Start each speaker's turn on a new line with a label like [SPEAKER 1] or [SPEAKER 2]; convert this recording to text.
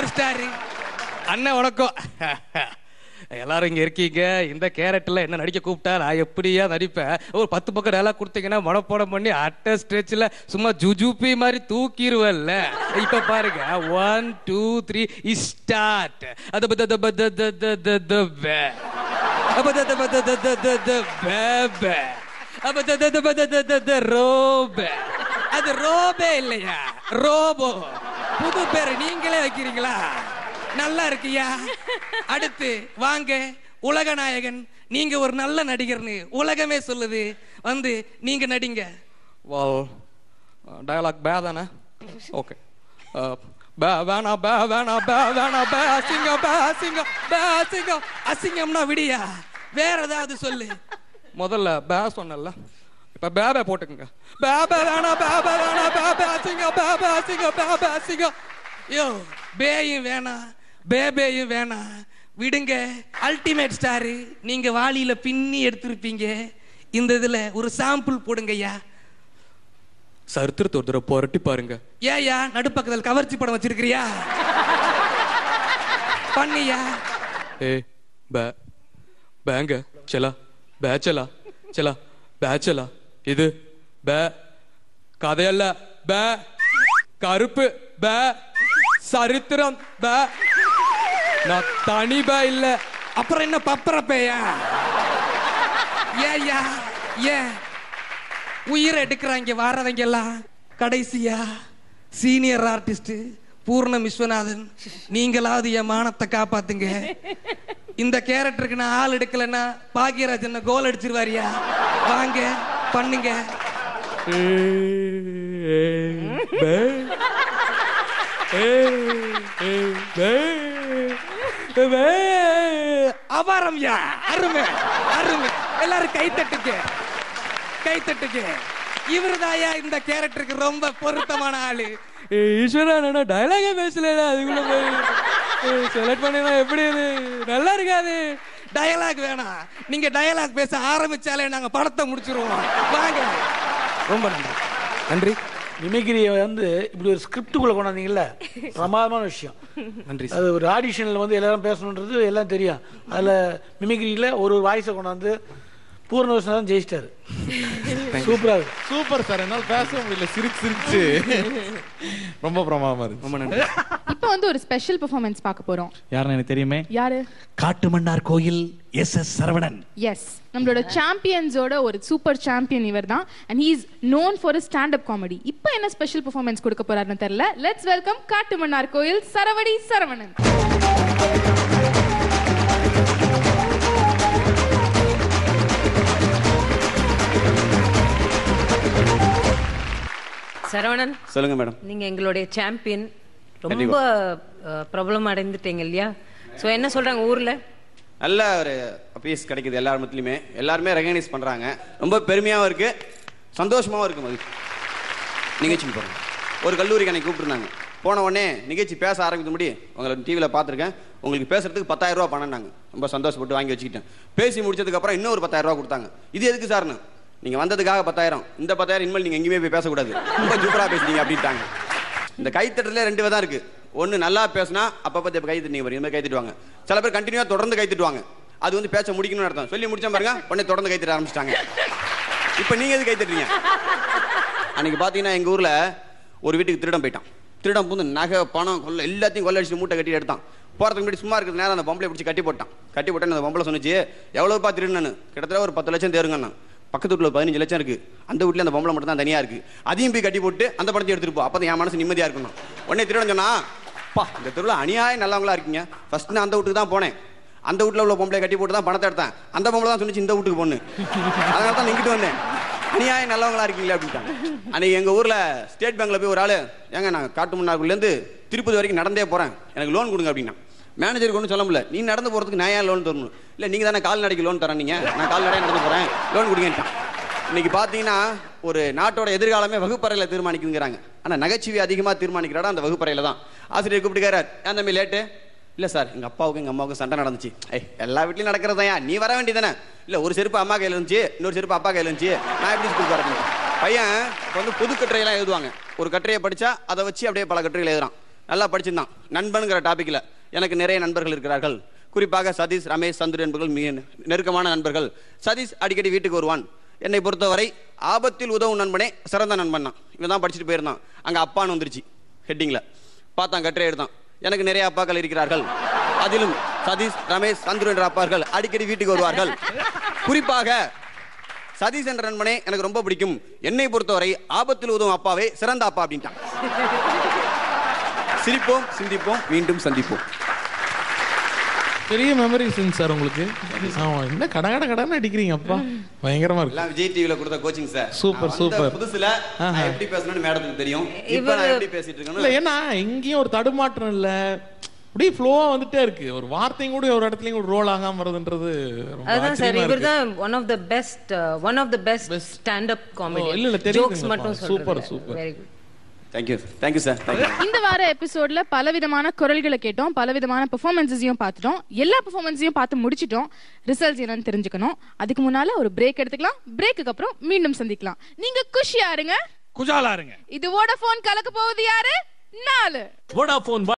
[SPEAKER 1] Star அண்ணன் வணக்கம். எல்லாரும் இங்க இருக்கீங்க. இந்த கேரக்டர்ல என்ன நடிக்க கூப்பிட்டா நான் எப்படியா நடிப்பேன். ஒரு 10 பக்கம் டயலாக் கொடுத்தீங்கன்னா மனப்பாடம் பண்ணி அட்ட ஸ்ட்ரெச்ல சும்மா ஜுஜுபி மாதிரி தூக்கிடுவல்ல. இப்ப பாருங்க 1 2 3 ஸ்டார்ட். அது ரோபே இல்லையா, ரோபோ. புது பேரு நீங்களே வைக்கிறீங்களா? நல்லா இருக்கியா? அடுத்து வாங்க உலக நாயகன். நீங்க ஒரு நல்ல நடிகர்னு உலகமே சொல்லுது. வந்து நீங்க நடிங்க. டயலாக் பே தானே? ஓகே. அசிங்கம்னா விடியா, வேற ஏதாவது சொல்லு. முதல்ல பே சொன்னல, இப்ப பேபே போட்டுக்குங்க. பேபே வேணாம், பேபே வேணாம், பேபே அசிங்கம், பேபே அசிங்கம், பேபே அசிங்கம். யோ பேயும் வேணாம், பேபேயும் வேணாம், விடுங்க. அல்டிமேட் ஸ்டாரு நீங்க வாளியில பின்னி எடுத்திருப்பீங்க. இந்த இதுல ஒரு சாம்பிள் போடுங்கய்யா. சரித்திரத்தை ஒரு தடவை புரட்டி பாருங்க. ஏயா நடுப்பக்கத்தில் கவர்ச்சி படம் வச்சிருக்கிறியா? பண்ணியா? ஏ பேங்க செலா பேச்சலா செலா பேச்சலா. இது பே கதையல்ல, பே கருப்பு, பே சரித்திரம், பே நான் தனி பே இல்ல. அப்புறம் என்ன பப்பரப்பேயா? ஏயா ஏன் உயிரை எடுக்கிறாங்க வாரவங்க எல்லாம்? கடைசியா சீனியர் ஆர்டிஸ்ட் பூர்ணம் விஸ்வநாதன், நீங்களாவது என் மானத்தை காப்பாத்துங்க. இந்த கேரக்டருக்கு நான் ஆள் எடுக்கலன்னா பாக்யராஜ் கோல் அடிச்சிருவாரியா? வாங்க பண்ணுங்க. அபாரம்யா, அருமை அருமை. எல்லாரும் கை தட்டுக்கு, கை தட்டுக்கு. இவருதாயா இந்த கேரக்டருக்கு ரொம்ப பொருத்தமான ஆளு. ஈஸ்வரா டயலாக பேசல, அதுக்குள்ள போய் செலக்ட் பண்ணினா எப்படி? நல்லா இருக்காது. டயலாக் வேணாம், நீங்க டயலாக் பேச ஆரம்பிச்சாலே நாங்க படத்தை முடிச்சிருவோம். வாங்க. ரொம்ப நன்றி. நன்றி.
[SPEAKER 2] மிமிக்ரியை வந்து இப்படி ஒரு ஸ்கிரிப்டுக்குள்ள கொண்டாந்தீங்கல்ல, பிரமாதமான விஷயம்.
[SPEAKER 1] நன்றி.
[SPEAKER 2] அது ஒரு ஆடிஷனில் வந்து எல்லாரும் பேசணுன்றது எல்லாம் தெரியும். அதில் மிமிக்ரியில் ஒரு வாய்ஸை கொண்டாந்து பூர்ண விஸ்வநாதன் ஜெயிச்சிட்டாரு. சூப்பரா இருக்கு.
[SPEAKER 3] Super sir. என்னால் பேச முடியல, சிரிச்சு ரொம்ப பிரமாதமா இருக்கு.
[SPEAKER 1] ரொம்ப நன்றி.
[SPEAKER 4] இப்போ வந்து ஒரு ஸ்பெஷல் பெர்ஃபார்மன்ஸ் பார்க்க போறோம்.
[SPEAKER 3] யாருன்னு எனக்கு தெரியுமே.
[SPEAKER 4] யாரு?
[SPEAKER 5] காட்டுமன்னார் கோயில் எஸ் சரவணன்.
[SPEAKER 4] எஸ், நம்மளோட சாம்பியன்ஸோட ஒரு சூப்பர் சாம்பியன் இவர் தான். And he is known for stand up comedy. இப்போ என்ன ஸ்பெஷல் பெர்ஃபார்மன்ஸ் கொடுக்க போறாருன்னு தெரியல. லெட்ஸ் வெல்கம் காட்டுமன்னார் கோயில் சரவடி சரவணன்.
[SPEAKER 6] சரவணன்
[SPEAKER 7] சொல்லுங்க மேடம்.
[SPEAKER 6] நீங்க எங்களுடைய சாம்பியன். ரொம்ப ப்ராப்ளம் அடைந்துட்டீங்க இல்லையா? ஸோ என்ன சொல்றாங்க ஊர்ல?
[SPEAKER 7] நல்ல ஒரு அப்பீஸ் கிடைக்குது எல்லார் மத்தியிலுமே. எல்லாருமே ரெகனைஸ் பண்றாங்க. ரொம்ப பெருமையாகவும் இருக்கு, சந்தோஷமாகவும் இருக்கு. மதி நிகழ்ச்சி போகிறோம். ஒரு கல்லூரிக்கு அன்னைக்கு கூப்பிட்டுருந்தாங்க. போன உடனே நிகழ்ச்சி பேச ஆரம்பிக்க முடியும். உங்களை டிவியில் பார்த்துருக்கேன். உங்களுக்கு பேசுறதுக்கு 10,000 ரூபா பண்ணாங்க. ரொம்ப சந்தோஷப்பட்டு வாங்கி வச்சுக்கிட்டேன். பேசி முடிச்சதுக்கப்புறம் இன்னொரு 10,000 ரூபா கொடுத்தாங்க. இது எதுக்கு சார்னு? நீங்கள் வந்ததுக்காக 10,000. இந்த 10,000 இனிமேல் நீங்கள் எங்கேயுமே போய் பேசக்கூடாது, ரொம்ப சூப்பராக பேசுனீங்க அப்படின்ட்டாங்க. இந்த கைத்தட்டலே 2 விதம் இருக்குது. ஒன்று நல்லா பேசுனா அப்பப்போ கை தட்டிங்க பாருங்க, இந்த கை தட்டுவாங்க. சில பேர் கண்டினியூவாக தொடர்ந்து கை தட்டுவாங்க. அது வந்து பேச முடிக்கணும்னு அர்த்தம். சொல்லி முடிச்சா பாருங்க, உடனே தொடர்ந்து கை தட்ட ஆரம்பிச்சிட்டாங்க. இப்போ நீங்கள் எது கை தட்டுறீங்க? அன்றைக்கி பார்த்தீங்கன்னா எங்கள் ஊரில் ஒரு வீட்டுக்கு திருடம் போயிட்டான். திருடம் பூந்து நகை பணம் கொள்ள எல்லாத்தையும் கொள்ளடிச்சு மூட்டை கட்டி எடுத்தான். போகிறதுக்கு முன்னாடி சும்மா இருக்கிறது நேரம் அந்த பொம்பளை பிடிச்சி கட்டி போட்டான். கட்டி போட்டேன். அந்த பொம்பளை சொன்னிச்சு, எவ்வளோப்பா திருடுன்னு? கிட்டத்தட்ட ஒரு 10 லட்சம் தேருங்கண்ணா. பக்கத்து வீட்டில் 15 லட்சம் இருக்குது. அந்த வீட்டில் அந்த பொம்பளை மட்டும் தான் தனியாக இருக்குது. அதையும் போய் கட்டி போட்டு அந்த பணத்தை எடுத்துகிட்டு போ, அப்போ தான் என் மனசு நிம்மதியாக இருக்கணும். உடனே திருடன் சொன்னா, பா இந்த தெருவில் அநியாயம் நல்லவங்களா இருக்கீங்க. ஃபர்ஸ்ட் நான் அந்த வீட்டுக்கு தான் போனேன். அந்த வீட்டில் உள்ள பொம்பளை கட்டி போட்டு தான் பணத்தை எடுத்தேன். அந்த பொம்பளை தான் சொன்னிச்சு இந்த வீட்டுக்கு பொண்ணு, அதனால தான் நின்றுட்டு வந்தேன். அநியாயம் நல்லவங்களா இருக்கீங்களே அப்படின்ட்டாங்க. அன்றைக்கி எங்கள் ஊரில் ஸ்டேட் பேங்க்கில் போய் ஒரு ஆள், ஏங்க நான் காட்டுமன்னார்குடிலேருந்து திருப்பதி வரைக்கும் நடந்தே போகிறேன், எனக்கு லோன் கொடுங்க அப்படின்னா. மேனேஜருக்கு ஒன்றும் சொல்ல முடியல. நீ நடந்து போகிறதுக்கு நான் ஏன் லோன் தரணும்? இல்லை நீங்கள் தானே கால்நடைக்கு லோன் தரேன், நீங்கள் நான் கால்நடையாக நடந்து போகிறேன், லோன் கொடுங்கன்ட்டான். இன்னைக்கு பார்த்தீங்கன்னா ஒரு நாட்டோட எதிர்காலமே வகுப்பறையில் தீர்மானிக்குங்கிறாங்க. ஆனால் நகைச்சுவை அதிகமாக தீர்மானிக்கிறாடா அந்த வகுப்பறையில் தான். ஆசிரியர் கூப்பிட்டுக்கார், ஏன் தம்பி லேட்டு? இல்லை சார் எங்கள் அப்பாவுக்கும் எங்கள் அம்மாவுக்கும் சண்டை நடந்துச்சு. எல்லா வீட்லையும் நடக்கிறதா, நீ வர வேண்டியதானே? இல்லை ஒரு செருப்பு அம்மா கையில் இருந்துச்சு, இன்னொரு செருப்பு அப்பா கையில் இருந்துச்சு, நான் எப்படி ஸ்கூலுக்கு வரேன்? பையன் இப்போ வந்து பொது கட்டுரையெல்லாம் எழுதுவாங்க. ஒரு கட்டுரையை படித்தா அதை வச்சு அப்படியே பல கட்டுரைகள் எழுதுறான். நல்லா படிச்சிருந்தான். நண்பனுங்கிற டாபிக்ல எனக்கு நிறைய நண்பர்கள் இருக்கிறார்கள். குறிப்பாக சதீஷ், ரமேஷ், சந்துரு என்பவர்கள் மிக நெருக்கமான நண்பர்கள். சதீஷ் அடிக்கடி வீட்டுக்கு வருவான். என்னை பொறுத்தவரை ஆபத்தில் உதவும் நண்பனே சிறந்த நண்பன் தான். இவன் தான் படிச்சுட்டு போயிருந்தான். அங்கே அப்பான்னு வந்துருச்சு ஹெட்டிங்கில். பார்த்தான், கட்டுரை எடுத்தான். எனக்கு நிறைய அப்பாக்கள் இருக்கிறார்கள். அதிலும் சதீஷ், ரமேஷ், சந்துரு என்ற அப்பாக்கள் அடிக்கடி வீட்டுக்கு வருவார்கள். குறிப்பாக சதீஷ் என்ற நண்பனே எனக்கு ரொம்ப பிடிக்கும். என்னை பொறுத்தவரை ஆபத்தில் உதவும் அப்பாவே சிறந்த அப்பா அப்படின்ட்டான். சிரிப்போம், சிந்திப்போம், மீண்டும் சந்திப்போம்.
[SPEAKER 3] பெரிய மெமரிஸ் சார் உங்களுக்கு. ஆமா, என்ன கடன்னு அடிக்கிறீங்க அப்பா, பயங்கரமா இருக்கு.
[SPEAKER 7] எல்லாம் விஜய் டிவில கொடுத்த கோச்சிங் சார்.
[SPEAKER 3] Super super.
[SPEAKER 7] புதுசுல நான் எப்படி பேசணும்னு மேடத்துக்கு தெரியும். இப்போ நான் எப்படி பேசிட்டு இருக்கேன்னு
[SPEAKER 3] இல்ல, ஏன்னா எங்கேயும் ஒரு தடுமாற்றம் இல்ல, அப்படியே ஃப்ளோவா வந்துட்டே இருக்கு. ஒரு வார்த்தையும் கூட ஒரு இடத்துலயும் கூட ரோல் ஆகாம வருதுன்றது
[SPEAKER 6] அதான் சார். இவர்தான் one of the best stand up comedy.
[SPEAKER 3] இல்ல
[SPEAKER 6] ஜோக்ஸ் மட்டும் சொல்றேன்.
[SPEAKER 3] Super super.
[SPEAKER 6] Very good.
[SPEAKER 7] Thank you sir.
[SPEAKER 4] இந்த வார எபிசோட்ல பலவிதமான குரல்களை கேட்டோம், பலவிதமான பெர்ஃபார்மன்ஸையும் பார்த்துட்டோம். எல்லா பெர்ஃபார்மன்ஸையும் பார்த்து முடிச்சிட்டோம். ரிசல்ட்ஸ் என்னன்னு தெரிஞ்சுக்கணும். அதுக்கு முன்னால ஒரு பிரேக் எடுத்துக்கலாம். பிரேக்குக்கு அப்புறம் மீண்டும் சந்திக்கலாம். நீங்க குஷியா இருங்க,
[SPEAKER 5] குஜாலா இருங்க.
[SPEAKER 4] இது வோடாஃபோன் கலக்க போகுது யாரு? 4
[SPEAKER 5] வோடாஃபோன்